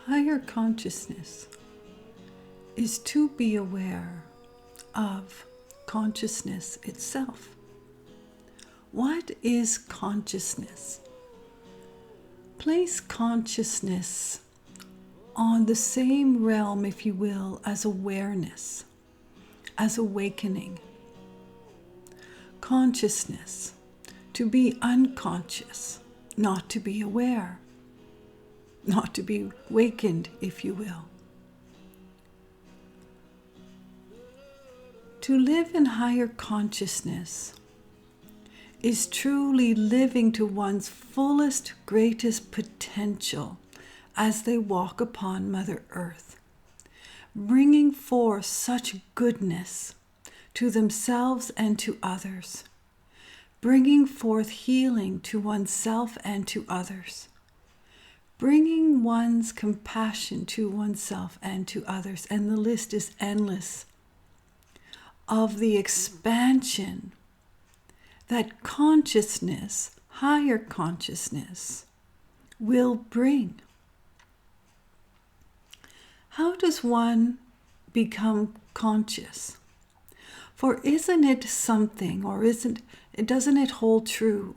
Higher consciousness is to be aware of consciousness itself. What is consciousness? Place consciousness on the same realm, if you will, as awareness, as awakening. Consciousness, to be unconscious, not to be aware, not to be wakened, if you will. To live in higher consciousness is truly living to one's fullest, greatest potential as they walk upon Mother Earth, bringing forth such goodness to themselves and to others, bringing forth healing to oneself and to others, bringing one's compassion to oneself and to others, and the list is endless of the expansion that consciousness, higher consciousness, will bring. How does one become conscious? For isn't it something, or doesn't it hold true,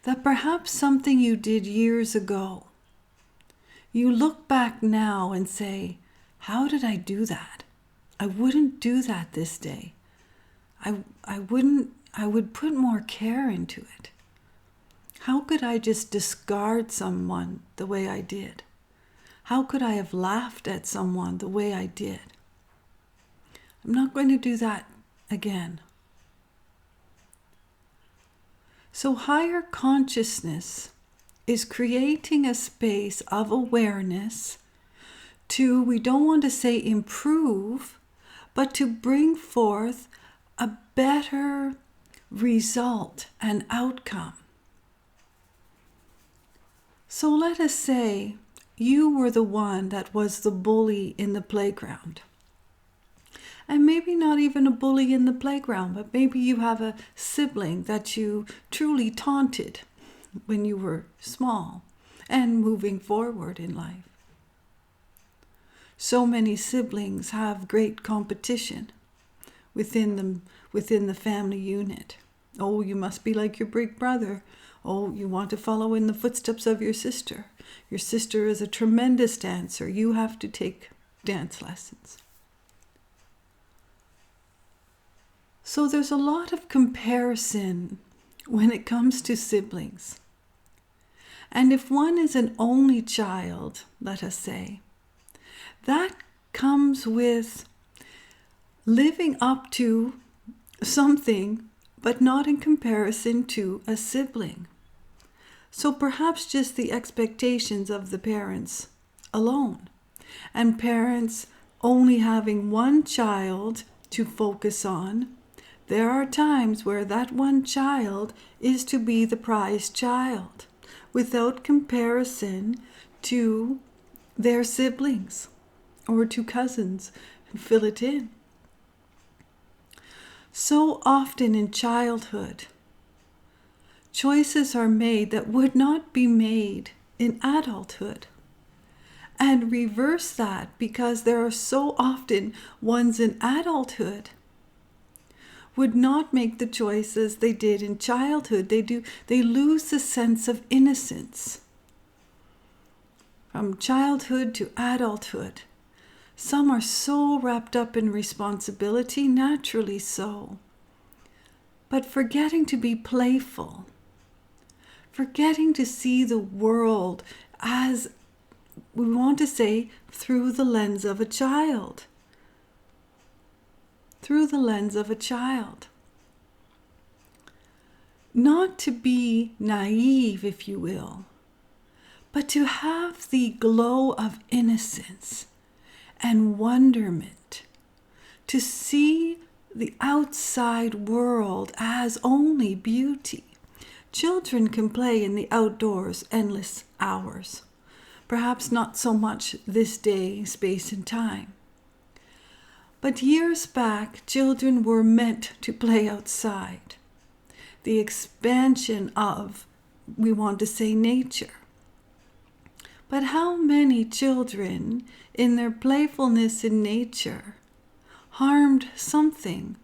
that perhaps something you did years ago, you look back now and say, how did I do that? I wouldn't do that this day. I would put more care into it. How could I just discard someone the way I did? How could I have laughed at someone the way I did? I'm not going to do that again. So higher consciousness is creating a space of awareness to, we don't want to say improve, but to bring forth a better result and outcome. So let us say you were the one that was the bully in the playground. And maybe not even a bully in the playground, but maybe you have a sibling that you truly taunted when you were small and moving forward in life. So many siblings have great competition within the family unit. Oh, you must be like your big brother. Oh, you want to follow in the footsteps of your sister. Your sister is a tremendous dancer. You have to take dance lessons. So there's a lot of comparison when it comes to siblings. And if one is an only child, let us say, that comes with living up to something, but not in comparison to a sibling. So perhaps just the expectations of the parents alone, and parents only having one child to focus on. There are times where that one child is to be the prized child without comparison to their siblings or to cousins, and fill it in. So often in childhood, choices are made that would not be made in adulthood. And reverse that, because there are so often ones in adulthood would not make the choices they did in childhood. They lose the sense of innocence. From childhood to adulthood, some are so wrapped up in responsibility, naturally so, but forgetting to be playful, forgetting to see the world as, we want to say, through the lens of a child. Through the lens of a child. Not to be naive, if you will, but to have the glow of innocence and wonderment, to see the outside world as only beauty. Children can play in the outdoors endless hours, perhaps not so much this day, space and time. But years back, children were meant to play outside. The expansion of, we want to say, nature. But how many children, in their playfulness in nature, harmed something,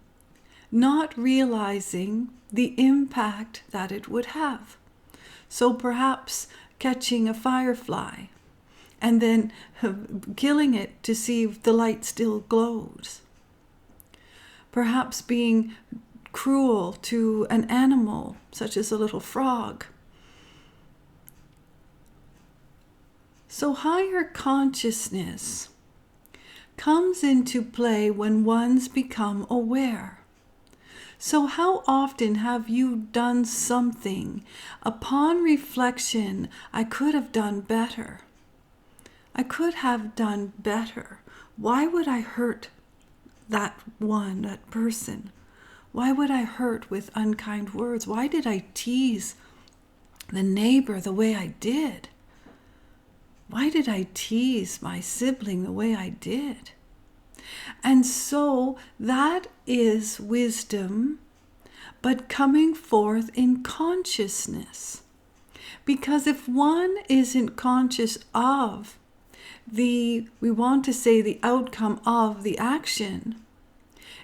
not realizing the impact that it would have? So perhaps catching a firefly and then killing it to see if the light still glows. Perhaps being cruel to an animal, such as a little frog. So higher consciousness comes into play when one's become aware. So how often have you done something upon reflection, I could have done better? I could have done better. Why would I hurt that person? Why would I hurt with unkind words? Why did I tease the neighbor the way I did? Why did I tease my sibling the way I did? And so that is wisdom, but coming forth in consciousness. Because if one isn't conscious of the outcome of the action,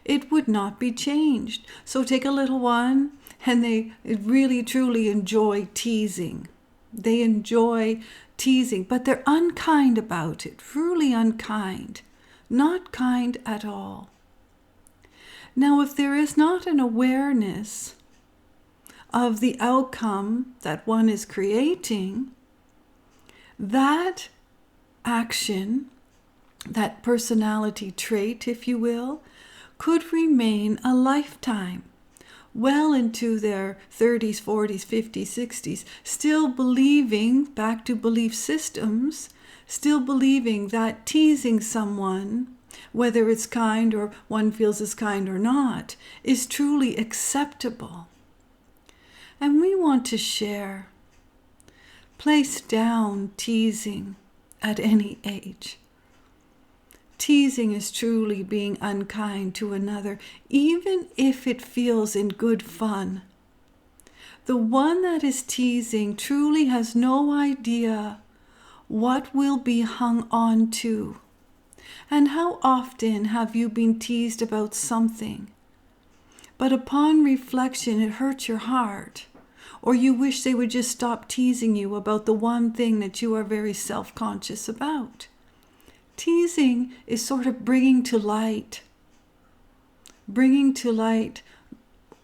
it would not be changed. So take a little one, and they really truly enjoy teasing. They enjoy teasing, but they're unkind about it, truly unkind, not kind at all. Now, if there is not an awareness of the outcome that one is creating, that action, that personality trait, if you will, could remain a lifetime, well into their 30s, 40s, 50s, 60s, still believing, back to belief systems, still believing that teasing someone, whether it's kind or one feels is kind or not, is truly acceptable. And we want to share. Place down teasing at any age. Teasing is truly being unkind to another, even if it feels in good fun. The one that is teasing truly has no idea what will be hung on to. And how often have you been teased about something, but upon reflection it hurts your heart, or you wish they would just stop teasing you about the one thing that you are very self-conscious about? Teasing is sort of bringing to light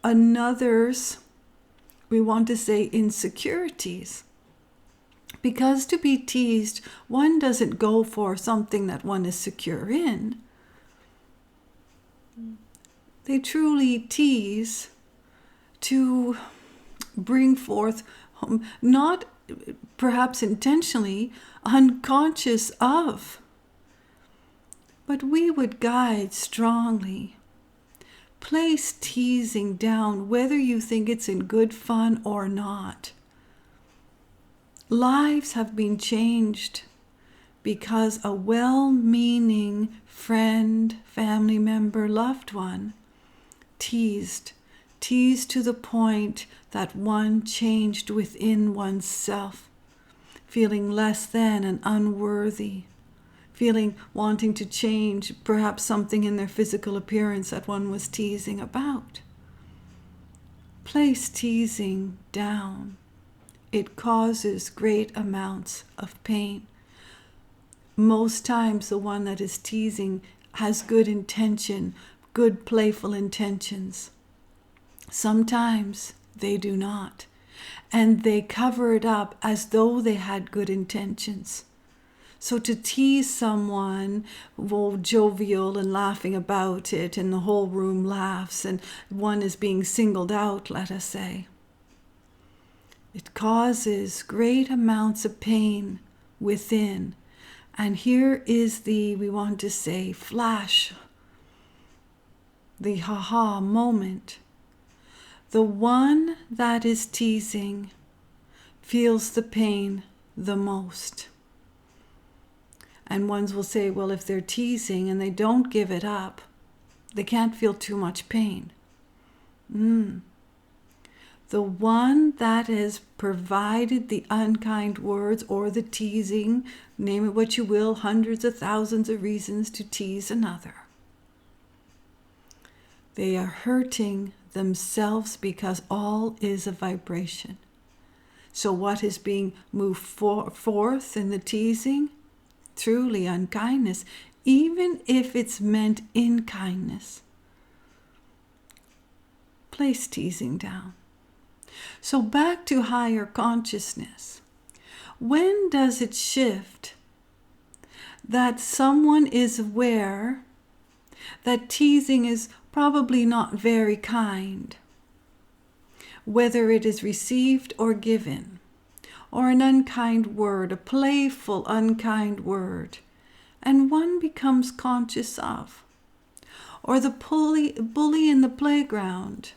another's, we want to say, insecurities. Because to be teased, one doesn't go for something that one is secure in. They truly tease to bring forth, not perhaps intentionally, unconscious of. But we would guide strongly. Place teasing down, whether you think it's in good fun or not. Lives have been changed because a well-meaning friend, family member, loved one teased to the point that one changed within oneself, feeling less than and unworthy, wanting to change perhaps something in their physical appearance that one was teasing about. Place teasing down. It causes great amounts of pain. Most times the one that is teasing has good intention, good playful intentions. Sometimes they do not, and they cover it up as though they had good intentions. So to tease someone, jovial and laughing about it, and the whole room laughs, and one is being singled out, let us say, it causes great amounts of pain within. And here is we want to say, flash, the ha-ha moment. The one that is teasing feels the pain the most. And ones will say, well, if they're teasing and they don't give it up, they can't feel too much pain. the one that has provided the unkind words or the teasing, name it what you will, hundreds of thousands of reasons to tease another. They are hurting themselves because all is a vibration. So what is being moved forth in the teasing? Truly unkindness, even if it's meant in kindness. Place teasing down. So back to higher consciousness. When does it shift that someone is aware that teasing is probably not very kind, whether it is received or given, or an unkind word, a playful unkind word, and one becomes conscious of, or the bully in the playground?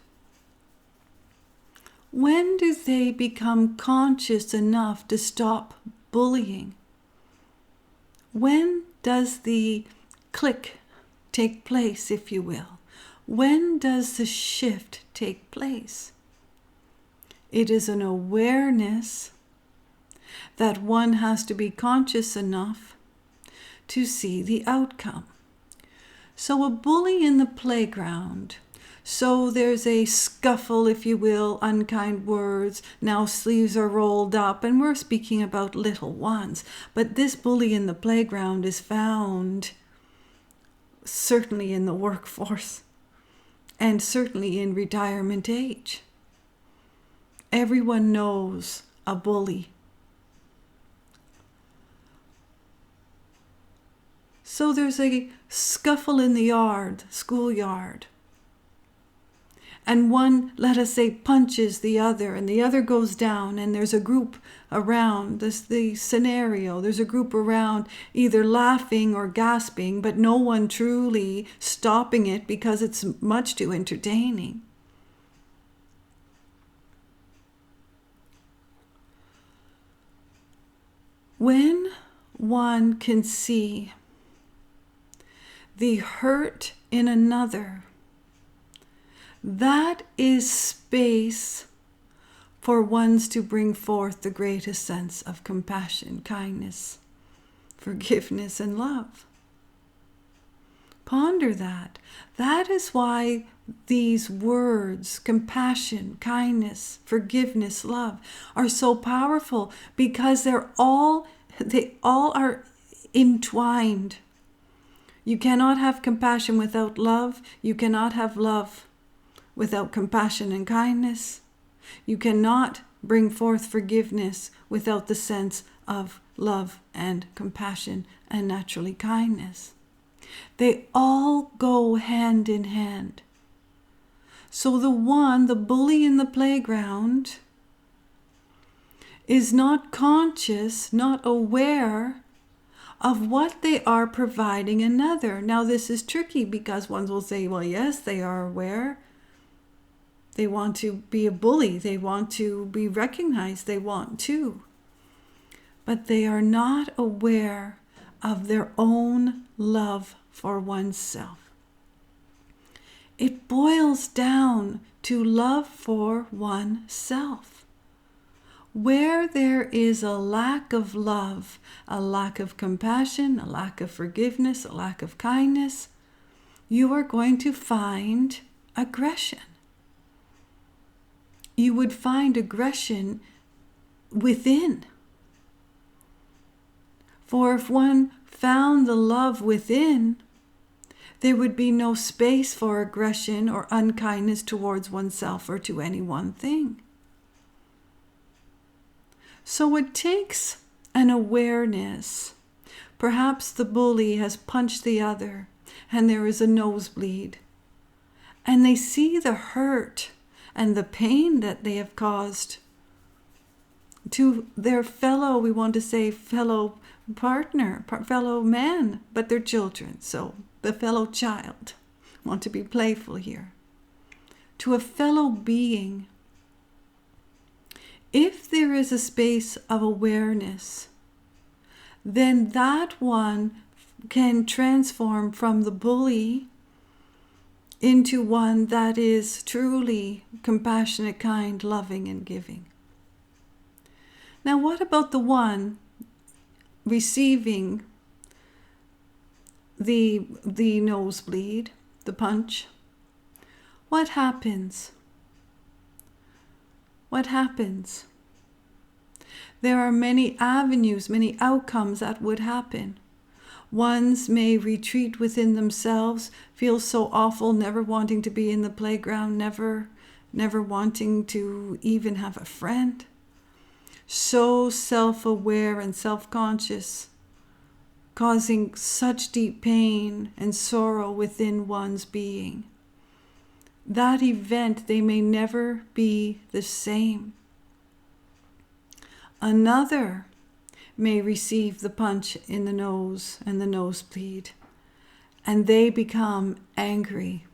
When do they become conscious enough to stop bullying? When does the click take place, if you will? When does the shift take place? It is an awareness that one has to be conscious enough to see the outcome. So a bully in the playground, so there's a scuffle, if you will, unkind words, now sleeves are rolled up, and we're speaking about little ones. But this bully in the playground is found certainly in the workforce and certainly in retirement age. Everyone knows a bully. So there's a scuffle in the yard, schoolyard. And one, let us say, punches the other, and the other goes down, and there's a group around. This the scenario. There's a group around either laughing or gasping, but no one truly stopping it because it's much too entertaining. When one can see the hurt in another, that is space for ones to bring forth the greatest sense of compassion, kindness, forgiveness, and love. Ponder that. That is why these words, compassion, kindness, forgiveness, love, are so powerful, because they all are entwined. You cannot have compassion without love. You cannot have love without compassion and kindness. You cannot bring forth forgiveness without the sense of love and compassion and naturally kindness. They all go hand in hand. So the bully in the playground, is not conscious, not aware of what they are providing another. Now this is tricky because one will say, well, yes, they are aware. They want to be a bully. They want to be recognized. They want to. But they are not aware of their own love for oneself. It boils down to love for oneself. Where there is a lack of love, a lack of compassion, a lack of forgiveness, a lack of kindness, you are going to find aggression. You would find aggression within. For if one found the love within, there would be no space for aggression or unkindness towards oneself or to any one thing. So it takes an awareness. Perhaps the bully has punched the other and there is a nosebleed. And they see the hurt and the pain that they have caused to their fellow partner, fellow man, but they're children. So the fellow child, want to be playful here, to a fellow being. If there is a space of awareness, then that one can transform from the bully into one that is truly compassionate, kind, loving, and giving. Now, what about the one receiving the nosebleed, the punch? What happens? What happens? There are many avenues, many outcomes that would happen. Ones may retreat within themselves, feel so awful, never wanting to be in the playground, never wanting to even have a friend. So self-aware and self-conscious, causing such deep pain and sorrow within one's being. That event, they may never be the same. Another may receive the punch in the nose and the nosebleed, and they become angry,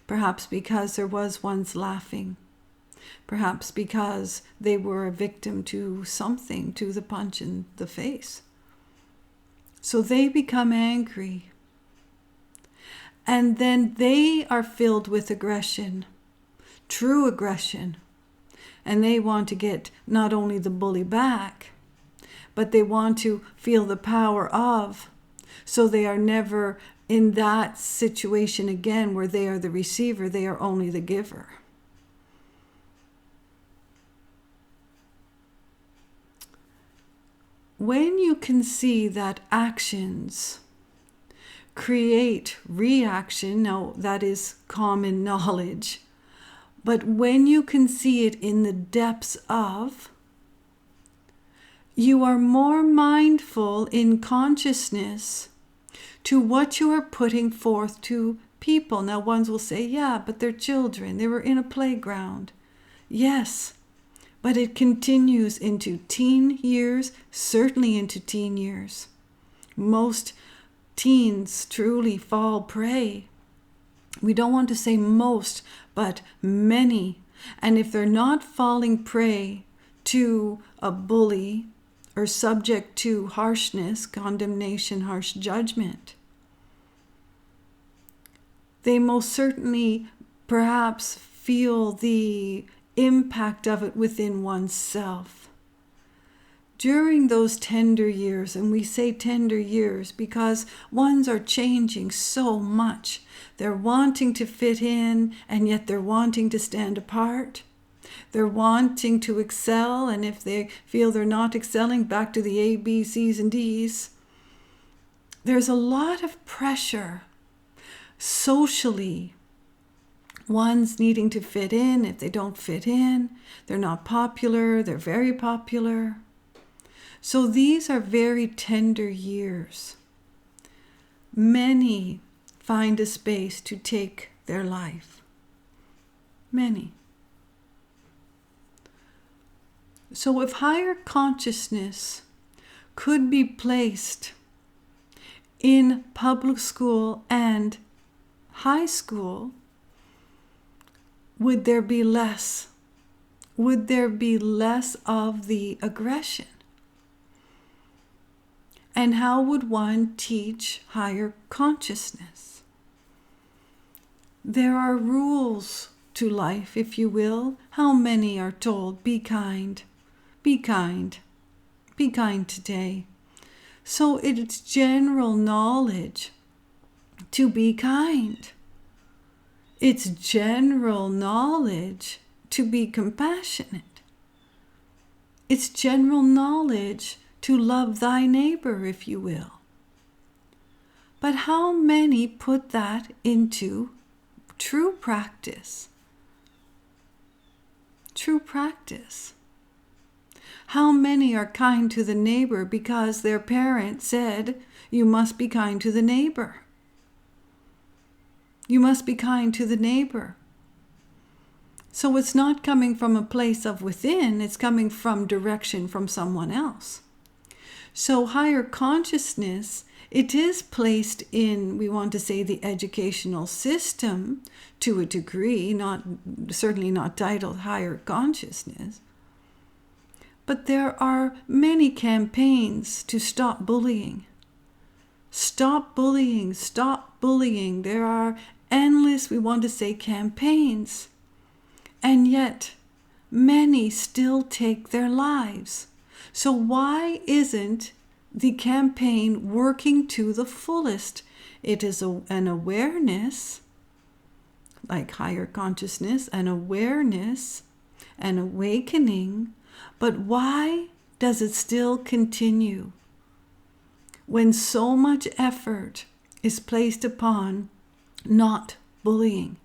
perhaps because there was once laughing, perhaps because they were a victim to something, to the punch in the face. So they become angry, and then they are filled with aggression, true aggression, and they want to get not only the bully back, but they want to feel the power of, so they are never in that situation again where they are the receiver, they are only the giver. When you can see that actions create reaction, now that is common knowledge, but when you can see it in the depths of, you are more mindful in consciousness to what you are putting forth to people. Now, ones will say, yeah, but they're children. They were in a playground. Yes, but it continues into teen years, certainly into teen years. Most teens truly fall prey. We don't want to say most, but many. And if they're not falling prey to a bully, or subject to harshness, condemnation, harsh judgment, they most certainly perhaps feel the impact of it within oneself. During those tender years, and we say tender years because ones are changing so much. They're wanting to fit in, and yet they're wanting to stand apart. They're wanting to excel, and if they feel they're not excelling, back to the A, B, C's, and D's. There's a lot of pressure socially. One's needing to fit in. If they don't fit in, they're not popular. They're very popular. So these are very tender years. Many find a space to take their life. Many. So if higher consciousness could be placed in public school and high school, would there be less? Would there be less of the aggression? And how would one teach higher consciousness? There are rules to life, if you will. How many are told, be kind, be kind, be kind today? So it's general knowledge to be kind. It's general knowledge to be compassionate. It's general knowledge to love thy neighbor, if you will. But how many put that into true practice? True practice. How many are kind to the neighbor because their parent said, you must be kind to the neighbor? You must be kind to the neighbor. So it's not coming from a place of within, it's coming from direction from someone else. So higher consciousness, it is placed in, we want to say, the educational system to a degree, certainly not titled higher consciousness. But there are many campaigns to stop bullying. Stop bullying, stop bullying. There are endless, we want to say, campaigns. And yet, many still take their lives. So why isn't the campaign working to the fullest? It is an awareness, like higher consciousness, an awareness, an awakening. But why does it still continue when so much effort is placed upon not bullying?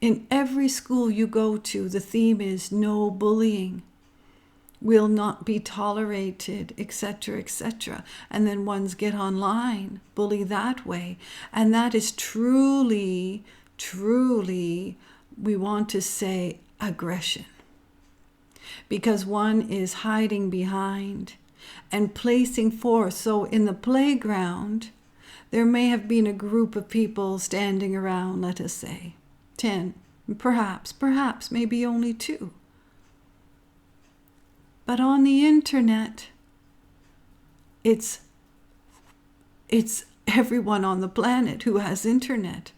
In every school you go to, the theme is no bullying, will not be tolerated, etc., etc. And then ones get online, bully that way. And that is truly, truly, we want to say, aggression. Because one is hiding behind and placing forth. So in the playground, there may have been a group of people standing around, let us say, 10, perhaps, maybe only 2. But on the internet, it's everyone on the planet who has internet.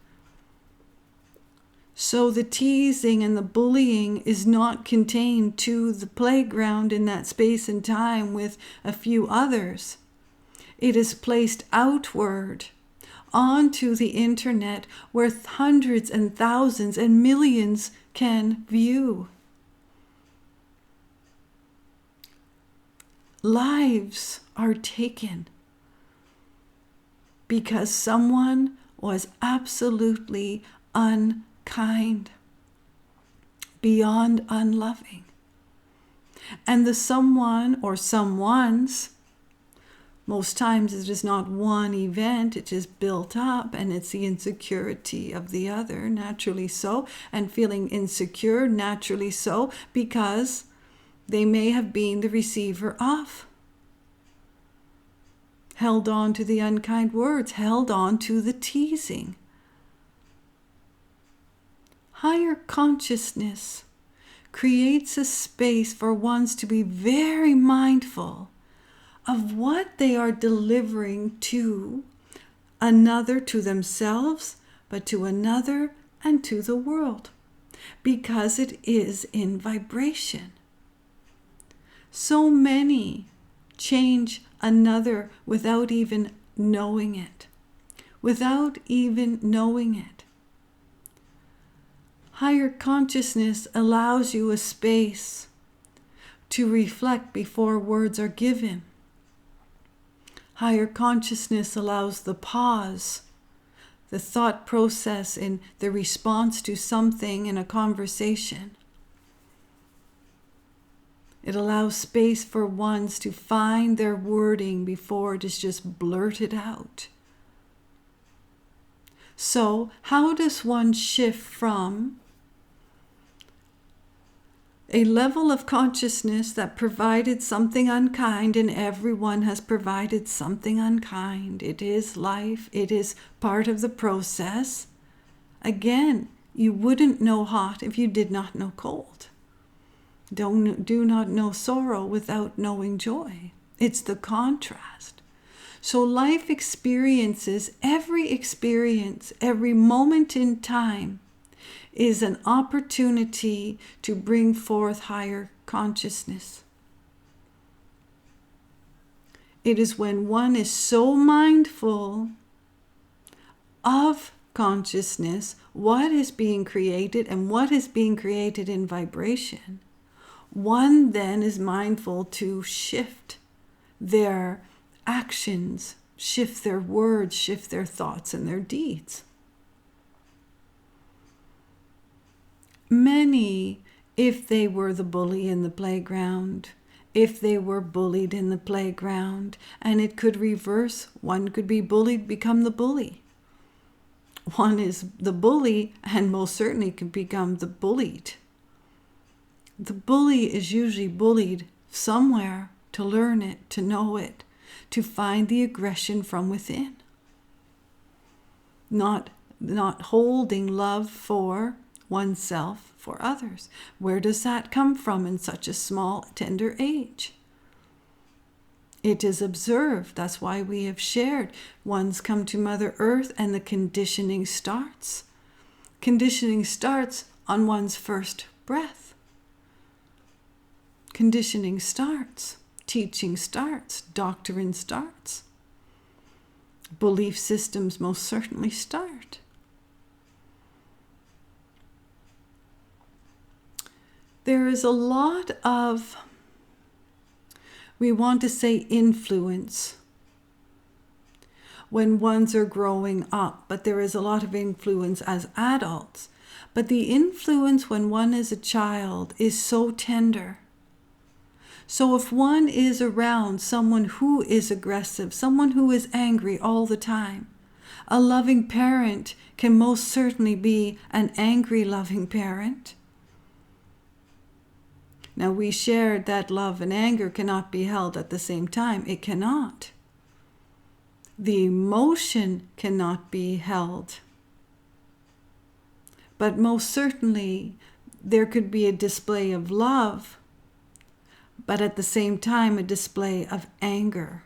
So the teasing and the bullying is not contained to the playground in that space and time with a few others. It is placed outward onto the internet where hundreds and thousands and millions can view. Lives are taken because someone was absolutely unkind, beyond unloving. And the someone or someones, most times it is not one event, it is built up, and it's the insecurity of the other, naturally so, and feeling insecure, naturally so, because they may have been the receiver of. Held on to the unkind words, held on to the teasing. Higher consciousness creates a space for ones to be very mindful of what they are delivering to another, to themselves, but to another and to the world, because it is in vibration. So many change another without even knowing it. Without even knowing it. Higher consciousness allows you a space to reflect before words are given. Higher consciousness allows the pause, the thought process in the response to something in a conversation. It allows space for ones to find their wording before it is just blurted out. So, how does one shift from a level of consciousness that provided something unkind, and everyone has provided something unkind? It is life, it is part of the process. Again, you wouldn't know hot if you did not know cold. Do not know sorrow without knowing joy. It's the contrast. So life experiences, every experience, every moment in time is an opportunity to bring forth higher consciousness. It is when one is so mindful of consciousness, what is being created and what is being created in vibration, one then is mindful to shift their actions, shift their words, shift their thoughts and their deeds. Many, if they were the bully in the playground, if they were bullied in the playground, and it could reverse, one could be bullied, become the bully. One is the bully and most certainly can become the bullied. The bully is usually bullied somewhere to learn it, to know it, to find the aggression from within. Not holding love for oneself, for others. Where does that come from in such a small, tender age? It is observed. That's why we have shared. One's come to Mother Earth and the conditioning starts. Conditioning starts on one's first breath. Conditioning starts. Teaching starts. Doctrine starts. Belief systems most certainly start. There is a lot of, we want to say, influence when ones are growing up, but there is a lot of influence as adults. But the influence when one is a child is so tender. So if one is around someone who is aggressive, someone who is angry all the time, a loving parent can most certainly be an angry, loving parent. Now, we shared that love and anger cannot be held at the same time. It cannot. The emotion cannot be held. But most certainly, there could be a display of love, but at the same time, a display of anger.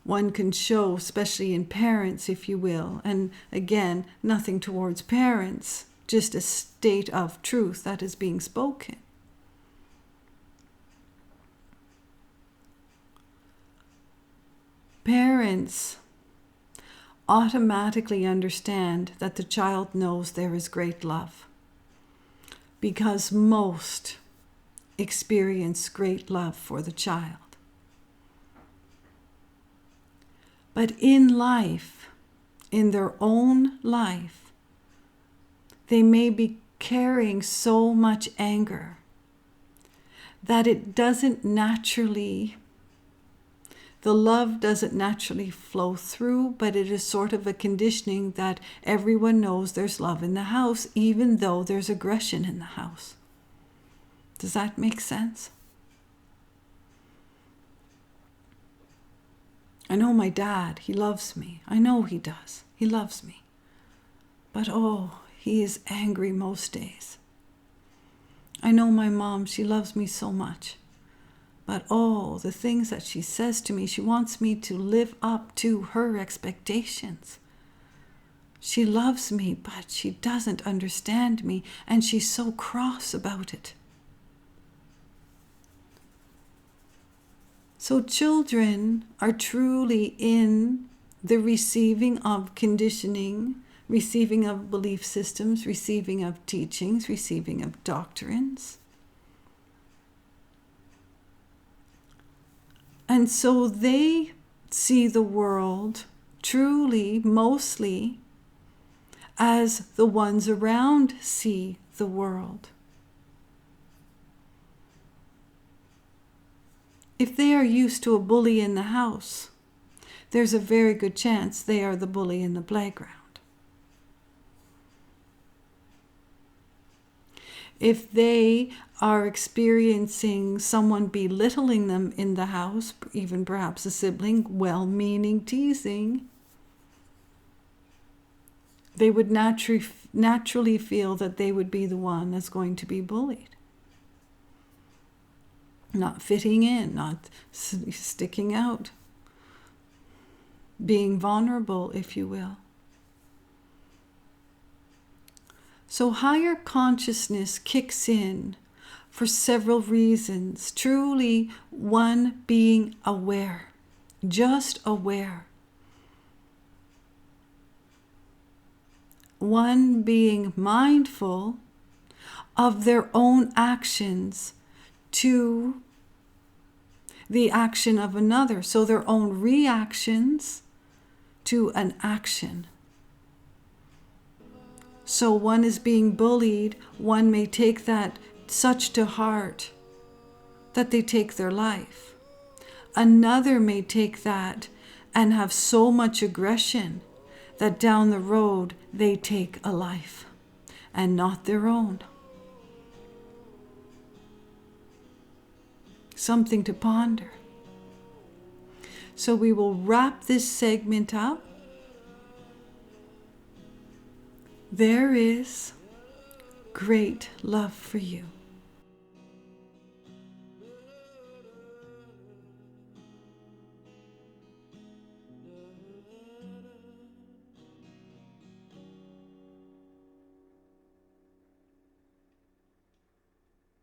One can show, especially in parents, if you will, and again, nothing towards parents, just a state of truth that is being spoken. Parents automatically understand that the child knows there is great love, because most experience great love for the child. But in life, in their own life, they may be carrying so much anger that it doesn't naturally, the love doesn't naturally flow through, but it is sort of a conditioning that everyone knows there's love in the house, even though there's aggression in the house. Does that make sense? I know my dad, he loves me. I know he does. He loves me. But oh, he is angry most days. I know my mom, she loves me so much. But oh, the things that she says to me, she wants me to live up to her expectations. She loves me, but she doesn't understand me, and she's so cross about it. So children are truly in the receiving of conditioning, receiving of belief systems, receiving of teachings, receiving of doctrines. And so they see the world truly, mostly, as the ones around see the world. If they are used to a bully in the house, there's a very good chance they are the bully in the playground. If they are experiencing someone belittling them in the house, even perhaps a sibling, well-meaning teasing, they would naturally feel that they would be the one that's going to be bullied. Not fitting in, not sticking out, being vulnerable, if you will. So higher consciousness kicks in for several reasons. Truly, one being aware, just aware. One being mindful of their own actions to the action of another. So their own reactions to an action. So one is being bullied, one may take that such to heart that they take their life. Another may take that and have so much aggression that down the road they take a life and not their own. Something to ponder. So we will wrap this segment up. There is great love for you.